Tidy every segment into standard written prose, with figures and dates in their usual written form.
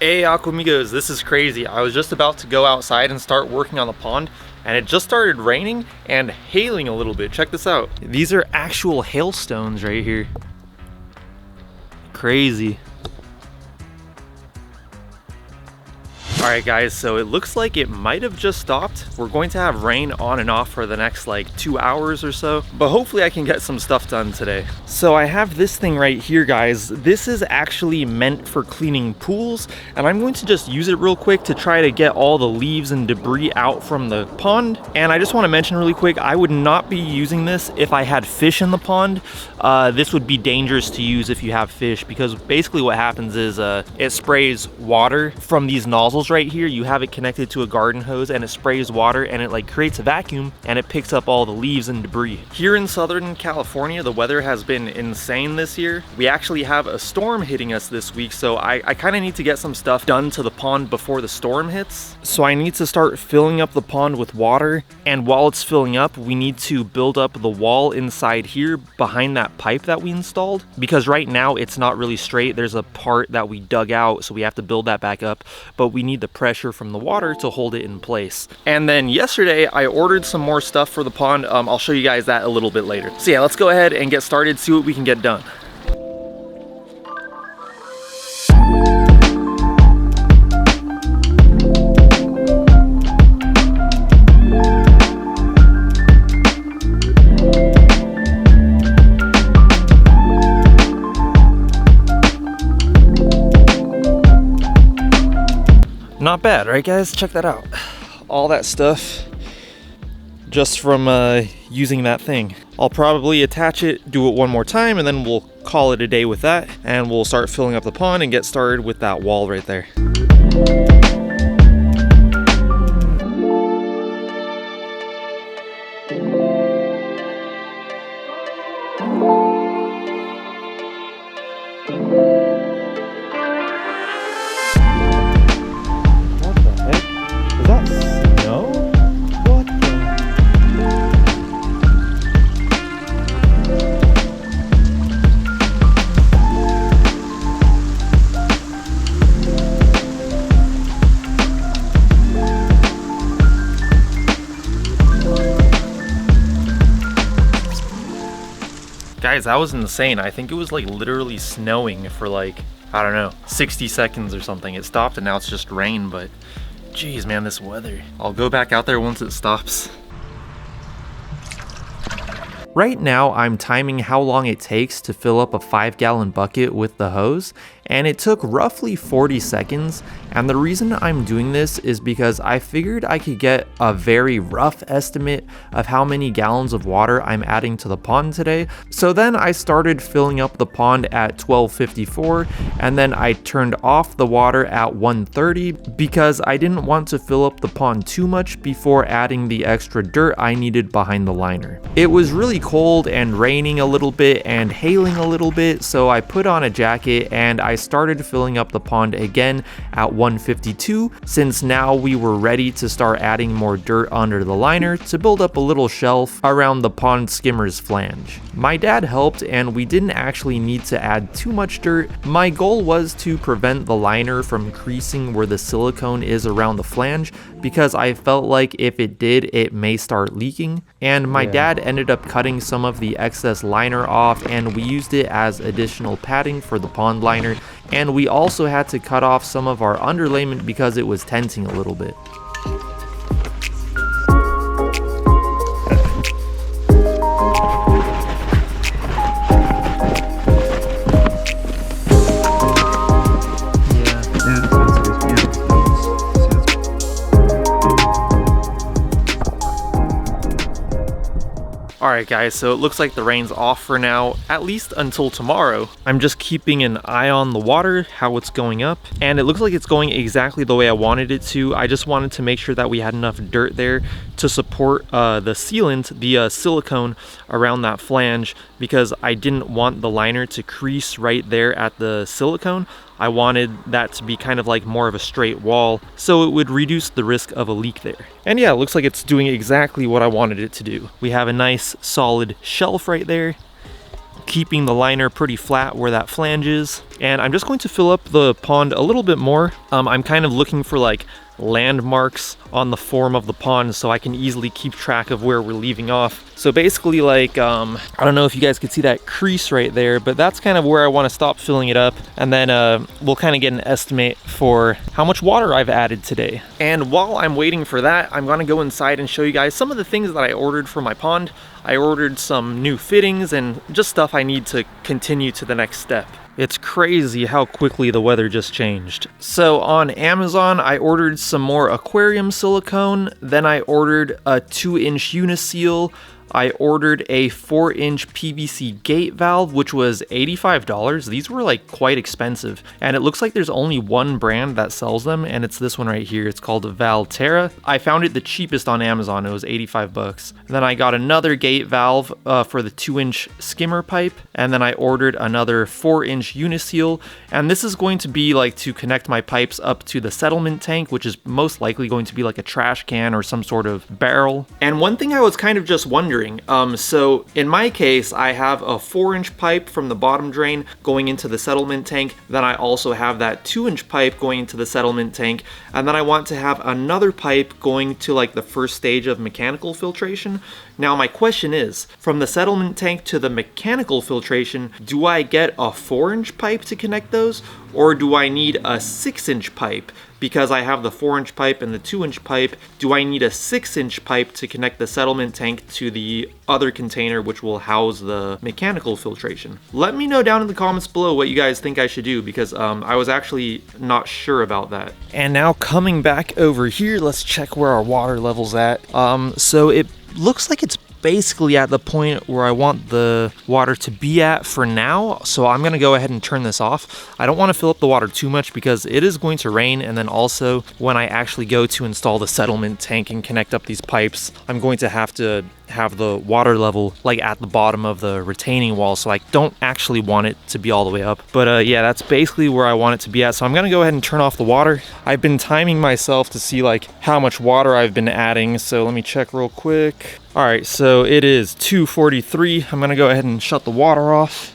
Hey Aquamigos, this is crazy. I was just about to go outside and start working on the pond, and it just started raining and hailing a little bit. Check this out. These are actual hailstones right here. Crazy. Alright guys, so it looks like it might have just stopped. We're going to have rain on and off for the next like 2 hours or so, but hopefully I can get some stuff done today. So I have this thing right here, guys. This is actually meant for cleaning pools, and I'm going to just use it real quick to try to get all the leaves and debris out from the pond. And I just want to mention really quick, I would not be using this if I had fish in the pond. This would be dangerous to use if you have fish, because basically what happens is it sprays water from these nozzles right here. You have it connected to a garden hose and it sprays water and it like creates a vacuum and it picks up all the leaves and debris. Here in Southern California, the weather has been insane this year. We actually have a storm hitting us this week, so I kind of need to get some stuff done to the pond before the storm hits. So I need to start filling up the pond with water, and while it's filling up, we need to build up the wall inside here behind that pipe that we installed, because right now it's not really straight. There's a part that we dug out, so we have to build that back up, but we need the pressure from the water to hold it in place. And then yesterday I ordered some more stuff for the pond. I'll show you guys that a little bit later. So yeah, let's go ahead and get started, see what we can get done. Not bad, right guys? Check that out. All that stuff just from using that thing. I'll probably attach it, do it one more time, and then we'll call it a day with that, and we'll start filling up the pond and get started with that wall right there. Guys, that was insane. I think it was like literally snowing for like, I don't know, 60 seconds or something. It stopped and now it's just rain, but geez, man, this weather. I'll go back out there once it stops. Right now, I'm timing how long it takes to fill up a 5-gallon bucket with the hose, and it took roughly 40 seconds. And the reason I'm doing this is because I figured I could get a very rough estimate of how many gallons of water I'm adding to the pond today. So then I started filling up the pond at 12:54, and then I turned off the water at 1:30 because I didn't want to fill up the pond too much before adding the extra dirt I needed behind the liner. It was really cold and raining a little bit and hailing a little bit, so I put on a jacket and I started filling up the pond again at 1:52, since now we were ready to start adding more dirt under the liner to build up a little shelf around the pond skimmer's flange. My dad helped and we didn't actually need to add too much dirt. My goal was to prevent the liner from creasing where the silicone is around the flange, because I felt like if it did, it may start leaking. And my dad ended up cutting some of the excess liner off, and we used it as additional padding for the pond liner. And we also had to cut off some of our underlayment because it was tenting a little bit. Alright guys, so it looks like the rain's off for now, at least until tomorrow. I'm just keeping an eye on the water, how it's going up, and it looks like it's going exactly the way I wanted it to. I just wanted to make sure that we had enough dirt there to support the sealant, the silicone around that flange, because I didn't want the liner to crease right there at the silicone. I wanted that to be kind of like more of a straight wall, so it would reduce the risk of a leak there. And yeah, it looks like it's doing exactly what I wanted it to do. We have a nice solid shelf right there. keeping the liner pretty flat where that flange is. And I'm just going to fill up the pond a little bit more. I'm kind of looking for like landmarks on the form of the pond so I can easily keep track of where we're leaving off. So basically, like, I don't know if you guys could see that crease right there, but that's kind of where I want to stop filling it up. And then we'll kind of get an estimate for how much water I've added today. And while I'm waiting for that, I'm going to go inside and show you guys some of the things that I ordered for my pond. I ordered some new fittings and just stuff I need to continue to the next step. It's crazy how quickly the weather just changed. So on Amazon, I ordered some more aquarium silicone. Then I ordered a 2-inch uniseal. I ordered a 4-inch PVC gate valve, which was $85. These were like quite expensive. And it looks like there's only one brand that sells them, and it's this one right here. It's called Valterra. I found it the cheapest on Amazon. It was 85 bucks. And then I got another gate valve for the 2-inch skimmer pipe. And then I ordered another 4-inch uniseal. And this is going to be like to connect my pipes up to the settlement tank, which is most likely going to be like a trash can or some sort of barrel. And one thing I was kind of just wondering, so in my case, I have a 4-inch pipe from the bottom drain going into the settlement tank. Then I also have that 2-inch pipe going into the settlement tank. And then I want to have another pipe going to like the first stage of mechanical filtration. Now my question is, from the settlement tank to the mechanical filtration, do I get a 4-inch pipe to connect those? Or do I need a 6-inch pipe? Because I have the 4-inch pipe and the 2-inch pipe, do I need a 6-inch pipe to connect the settlement tank to the other container which will house the mechanical filtration? Let me know down in the comments below what you guys think I should do, because I was actually not sure about that. And now coming back over here, let's check where our water level's at. So it looks like it's basically at the point where I want the water to be at for now. So I'm gonna go ahead and turn this off. I don't want to fill up the water too much because it is going to rain, and then also when I actually go to install the settlement tank and connect up these pipes, I'm going to have the water level like at the bottom of the retaining wall, so I don't actually want it to be all the way up. But yeah, that's basically where I want it to be at. So I'm gonna go ahead and turn off the water. I've been timing myself to see like how much water I've been adding, so let me check real quick. All right, so it is 2:43. I'm gonna go ahead and shut the water off.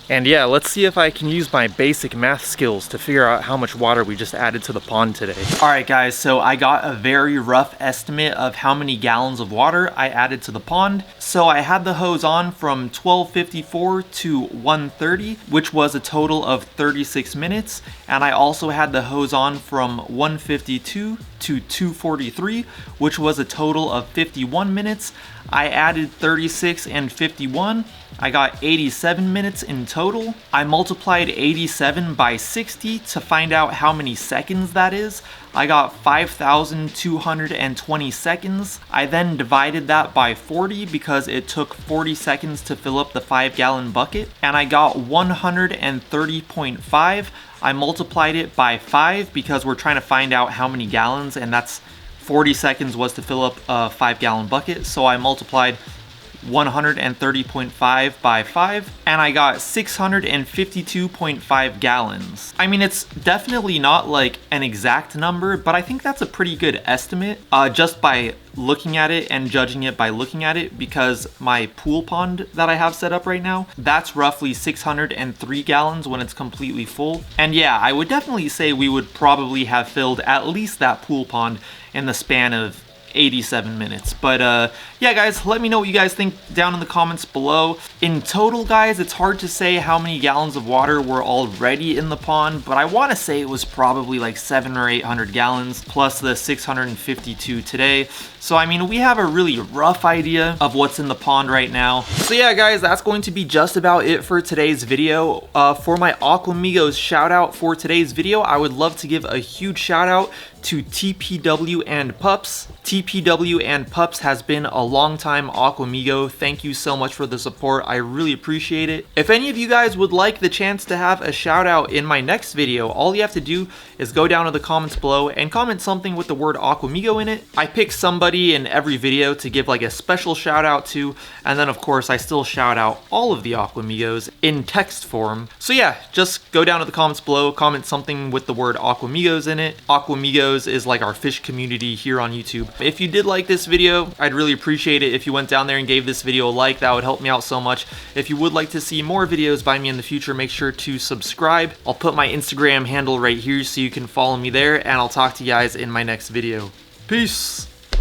And yeah, let's see if I can use my basic math skills to figure out how much water we just added to the pond today. All right guys, so I got a very rough estimate of how many gallons of water I added to the pond. So I had the hose on from 12:54 to 1:30, which was a total of 36 minutes. And I also had the hose on from 1:52 to 2:43, which was a total of 51 minutes. I added 36 and 51. I got 87 minutes in total. I multiplied 87 by 60 to find out how many seconds that is. I got 5,220 seconds. I then divided that by 40 because it took 40 seconds to fill up the 5-gallon bucket. And I got 130.5. I multiplied it by 5 because we're trying to find out how many gallons, and that's 40 seconds was to fill up a 5-gallon bucket. So I multiplied 130.5 by 5, and I got 652.5 gallons. I mean, it's definitely not like an exact number, but I think that's a pretty good estimate just by looking at it and judging it by looking at it, because my pool pond that I have set up right now, that's roughly 603 gallons when it's completely full. And yeah, I would definitely say we would probably have filled at least that pool pond in the span of 87 minutes. But yeah guys, let me know what you guys think down in the comments below. In total guys, it's hard to say how many gallons of water were already in the pond, but I want to say it was probably like 700 or 800 gallons plus the 652 today. So I mean, we have a really rough idea of what's in the pond right now. So yeah guys, that's going to be just about it for today's video. For my Aquamigos shout out for today's video, I would love to give a huge shout out to TPW and Pups. TPW and Pups has been a long time Aquamigo. Thank you so much for the support. I really appreciate it. If any of you guys would like the chance to have a shout out in my next video, all you have to do is go down to the comments below and comment something with the word Aquamigo in it. I pick somebody in every video to give like a special shout out to, and then of course I still shout out all of the Aquamigos in text form. So yeah, just go down to the comments below, comment something with the word Aquamigos in it. Aquamigos is like our fish community here on YouTube. If If you did like this video, I'd really appreciate it if you went down there and gave this video a like. That would help me out so much. If you would like to see more videos by me in the future, make sure to subscribe. I'll put my Instagram handle right here so you can follow me there, and I'll talk to you guys in my next video. Peace!